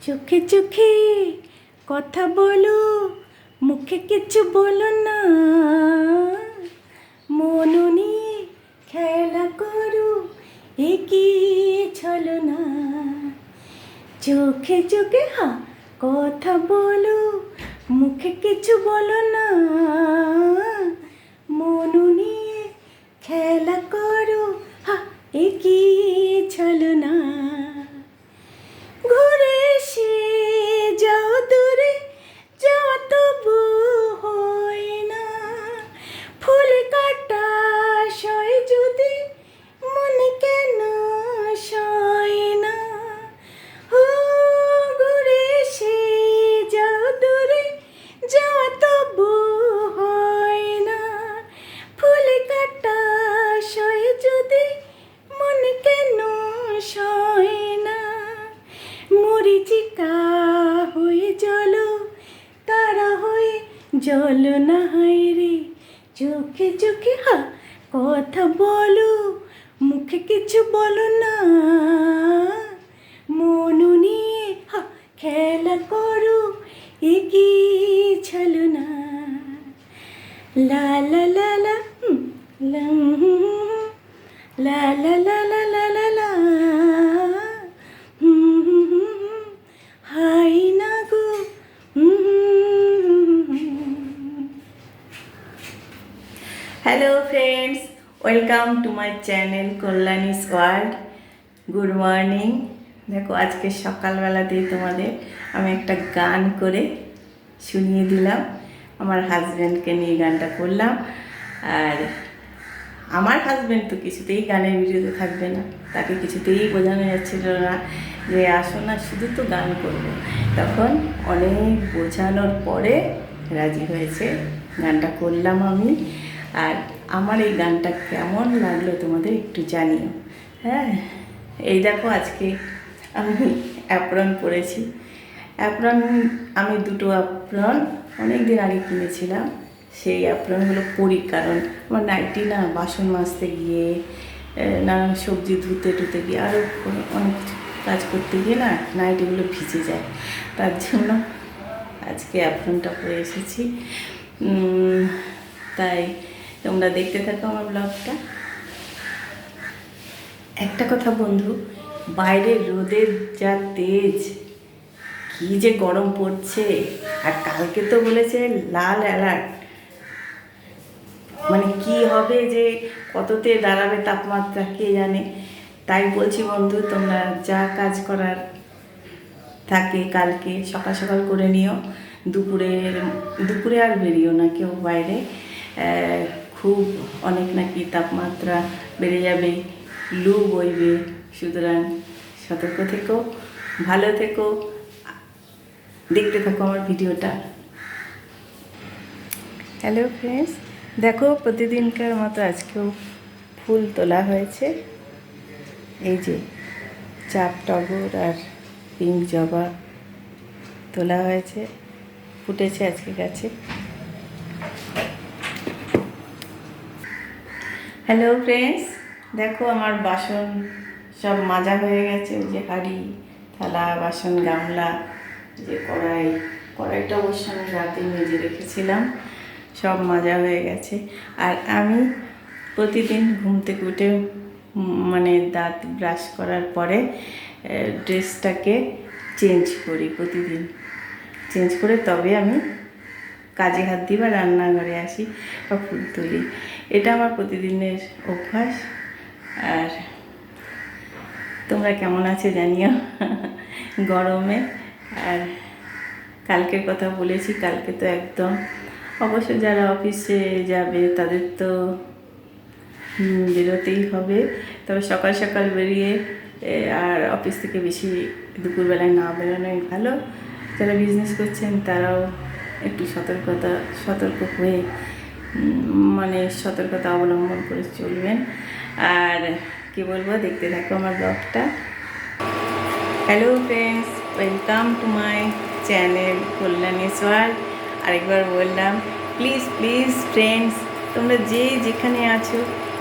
চোখে চোখে কথা বলো, মুখে কিছু বলো না। মন নিয়ে খেলা করো, এগিয়ে চলো না। চোখে চোখে কথা বলো, মুখে কিছু বলো না। মন নিয়ে খেলা করো, এগিয়ে চলো না। ঘুরে এসে যাও দূরে, যাওয়া তবু হয় না। ফুল কাটা সয় যদি মনে কেন সয় না। ও ঘুরে এসে যাও দূরে, যাওয়া তবু হয় না। ফুল কাটা সয় যদি মনে কেন সয় না। মরিচিকা হয়ে জলো, তারা হয়ে জলো না রে। চোখে চোখে কথা বলো, মুখে কিছু বলো না। মন নিয়ে খেলা করো, এগিয়ে চলো না। লা লা লা লা লা লা লা লা লা লা লা লা। হাই না গো। Hello friends, welcome to my channel Kalyani's world. Good morning. দেখো আজকে সকালবেলাতেই তোমাদের আমি একটা গান করে শুনিয়ে দিলাম। আমার হাজব্যান্ডকে নিয়ে গানটা করলাম। আর আমার হাজব্যান্ড তো কিছুতেই গানের ভিডিওতে থাকবে না, তাকে কিছুতেই বোঝানো যাচ্ছিল না যে আসো না, শুধু তো গান করবো। তখন অনেক বোঝানোর পরে রাজি হয়েছে, গানটা করলাম আমি। আর আমার এই গানটা কেমন লাগলো তোমাদের একটু জানিও। হ্যাঁ, এই দেখো আজকে আমি অ্যাপ্রন পরেছি। অ্যাপ্রন আমি দুটো অ্যাপ্রন অনেক দিন আগে কিনেছিলাম। সেই অ্যাপ্রনগুলো পরি, কারণ আমার নাইটি না বাসন মাজতে গিয়ে, নানান সবজি ধুতে টুতে গিয়ে, আরও অনেক কিছু কাজ করতে গিয়ে না নাইটিগুলো ভিজে যায়। তার জন্য আজকে অ্যাপ্রনটা পরে এসেছি। তাই তোমরা দেখতে থাকো আমার ব্লগটা। একটা কথা বন্ধু, বাইরের রোদের যা তেজ, কি যে গরম পড়ছে। আর কালকে তো বলেছে লাল অ্যালার্ট, মানে কি হবে যে কততে দাঁড়াবে তাপমাত্রা কে জানে। তাই বলছি বন্ধু, তোমরা যা কাজ করার থাকে কালকে সকাল সকাল করে নিও। দুপুরে আর বেরিও না কেউ বাইরে। খুব অনেক নাকি তাপমাত্রা বেড়ে যাবে, লু বইবে। সুতরাং সতর্ক থেকো, ভালো থেকো, দেখতে থাকো আমার ভিডিওটা। হ্যালো ফ্রেন্ডস, দেখো প্রতিদিনকার মতো আজকেও ফুল তোলা হয়েছে। এই যে চাপ টগর আর পিঙ্ক জবা তোলা হয়েছে, ফুটেছে আজকে গাছে। হ্যালো ফ্রেন্ডস, দেখো আমার বাসন সব মাজা হয়ে গেছে। ওই যে হাঁড়ি, থালা, বাসন, গামলা, যে কড়াইটা অবশ্য আমি রাতে মেজে রেখেছিলাম, সব মাজা হয়ে গেছে। আর আমি প্রতিদিন ঘুম থেকে উঠে মানে দাঁত ব্রাশ করার পরে ড্রেসটাকে চেঞ্জ করি। প্রতিদিন চেঞ্জ করে তবে আমি কাজে হাত দিই বা রান্নাঘরে আসি বা ফুল তুলি। এটা আমার প্রতিদিনের অভ্যাস। আর তোমরা কেমন আছে জানিও গরমে। আর কালকের কথা বলেছি, কালকে তো একদম অবশ্য যারা অফিসে যাবে তাদের তো বেরোতেই হবে, তবে সকাল সকাল বেরিয়ে আর অফিস থেকে বেশি দুপুরবেলায় না বেরোনোই ভালো। যারা বিজনেস করছেন তারাও একটু সতর্ক হয়ে মানে সতর্কতা অবলম্বন করে চলবেন। আর কি বলবো, দেখতে থাকো আমার ব্লগটা। Hello friends, welcome to my channel Kalyani's world. আরেকবার বললাম, প্লিজ ফ্রেন্ডস, তোমরা যে যেখানে আছো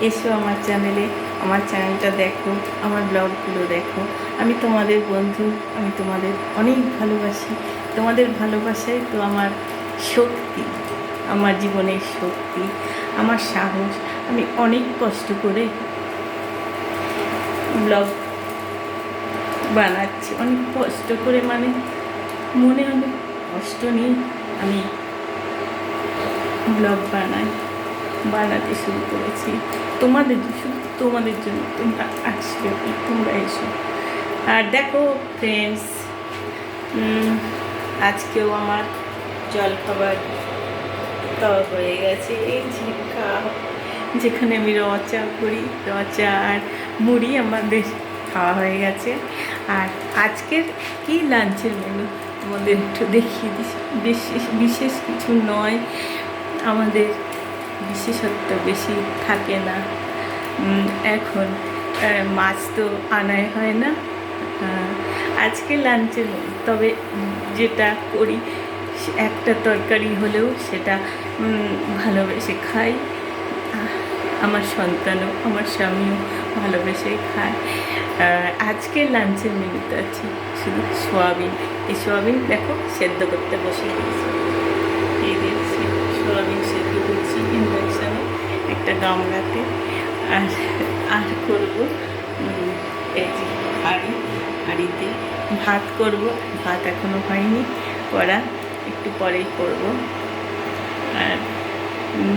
এসো আমার চ্যানেলে, আমার চ্যানেলটা দেখো, আমার ব্লগগুলো দেখো। আমি তোমাদের বন্ধু, আমি তোমাদের অনেক ভালোবাসি। তোমাদের ভালোবাসাই তো আমার শক্তি, আমার জীবনের শক্তি, আমার সাহস। আমি অনেক কষ্ট করে ব্লগ বানাচ্ছি, অনেক কষ্ট করে, মানে মনে অনেক কষ্ট নিয়ে আমি ব্লগ বানাতে শুরু করেছি শুধু তোমাদের জন্য। তোমরা আসবে, তোমরা এসো। আর দেখো ফ্রেন্ডস, আজকেও আমার জলখাবার খাওয়া হয়ে গেছে। এই যেখানে আমি রচা করি, রচা আর মুড়ি আমাদের খাওয়া হয়ে গেছে। আর আজকের কি লাঞ্চের মেনু তোমাদের একটু দেখিয়ে দিচ্ছি। বিশেষ কিছু নয়, আমাদের বিশেষত্ব বেশি থাকে না এখন, মাছ তো আনাই হয় না। আজকে লাঞ্চের মেনু, তবে যেটা করি একটা তরকারি হলেও সেটা ভালোবেসে খাই। আমার সন্তানও, আমার স্বামীও ভালোবেসে খায়। আজকে লাঞ্চের মেনুতে আছে শুধু সোয়াবিন। এই সোয়াবিন দেখো সেদ্ধ করতে বসে দিয়েছি। এই দিয়েছি সোয়াবিন সেদ্ধ করছি ইন্ডাকশানে একটা গামলাতে। আর করবো এই যে হাঁড়িতে ভাত করব। ভাত এখনও হয়নি করা, একটু পরেই করব। আর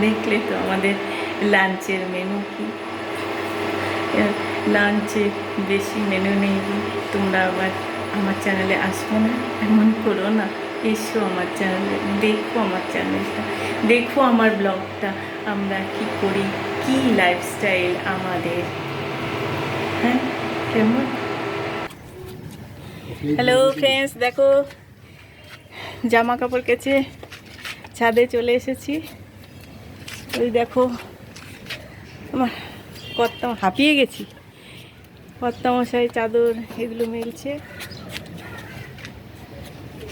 দেখলে তো আমাদের লাঞ্চের মেনু কি। লাঞ্চে বেশি মেনু নেই। তোমরা আবার আমার চ্যানেলে আসবে না, এমন করো না। এসো আমার চ্যানেলে, দেখো আমার চ্যানেলটা, দেখো আমার ব্লগটা, আমরা কি করি, কি লাইফস্টাইল আমাদের। হ্যাঁ, কেমন? হ্যালো ফ্রেন্ডস, দেখো জামা কাপড় কেচে ছাদে চলে এসেছি। ওই দেখো আমার কর্তা, হাঁপিয়ে গেছি। কর্তামশাই চাদর এগুলো মেলছে।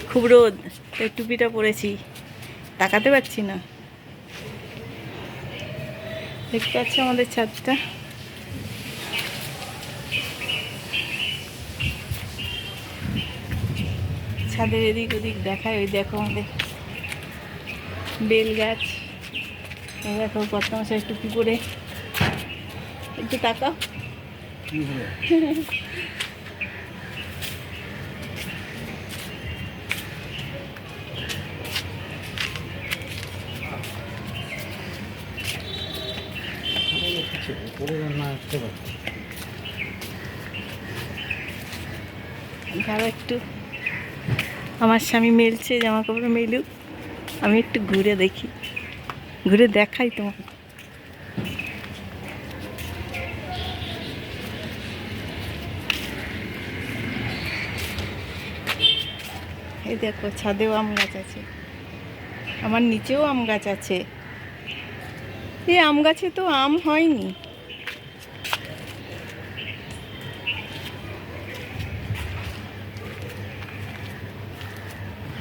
খুব রোদ, তাই টুপিটা পরেছি, তাকাতে পারছি না। দেখতে পাচ্ছি আমাদের ছাদটা। ছাদের এদিক ওদিক দেখায়। ওই দেখো আমাদের বেল গাছ। এই দেখো কর্তামশাই টুপি পরে, একটু তাকাও। আর একটু আমার স্বামী মেলছে, জামা কাপড় মেলুক, আমি একটু ঘুরে দেখি, ঘুরে দেখাই তোমাকে। এই দেখো ছাদেও আম গাছ আছে, আমার নিচেও আম গাছ আছে। এই আম গাছে তো আম হয়নি।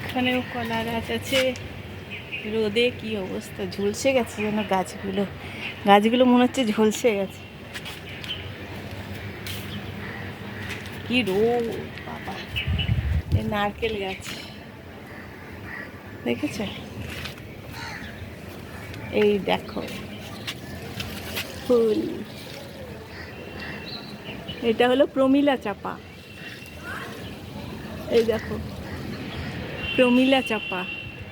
এখানেও কলা গাছ আছে। রোদে কি অবস্থা, ঝলসে গেছে যেন গাছগুলো মনে হচ্ছে ঝলসে গেছে। কি রোদ বাবা। এই নারকেল গাছ দেখেছ? এই দেখো ফুল, এটা হলো প্রমিলা চাপা। এই দেখো প্রমিলা চাপা,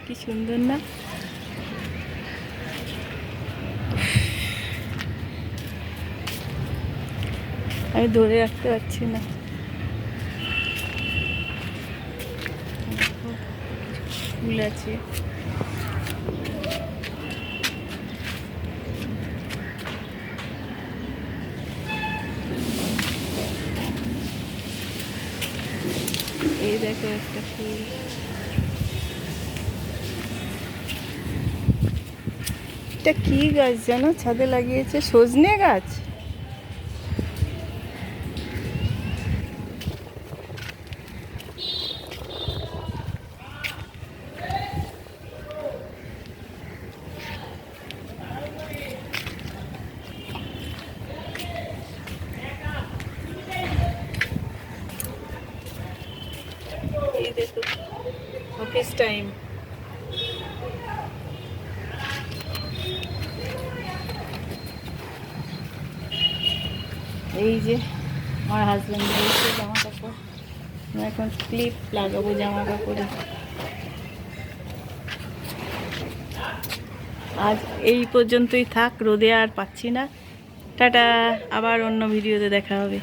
কি সুন্দর না? আমি ধরে রাখতে পারছি না। ফুল আছে। এই দেখো একটা ফুল। এটা কি গাছ জানো ছাদে লাগিয়েছে? সজনে গাছ। এই দেখো অফিস টাইম। এই যে আমার হাজব্যান্ড দিয়েছে জামা কাপড়, আমি এখন ক্লিপ লাগাবো জামা কাপড়ে। আজ এই পর্যন্তই থাক, রোদে আর পাচ্ছি না। টাটা, আবার অন্য ভিডিওতে দেখা হবে।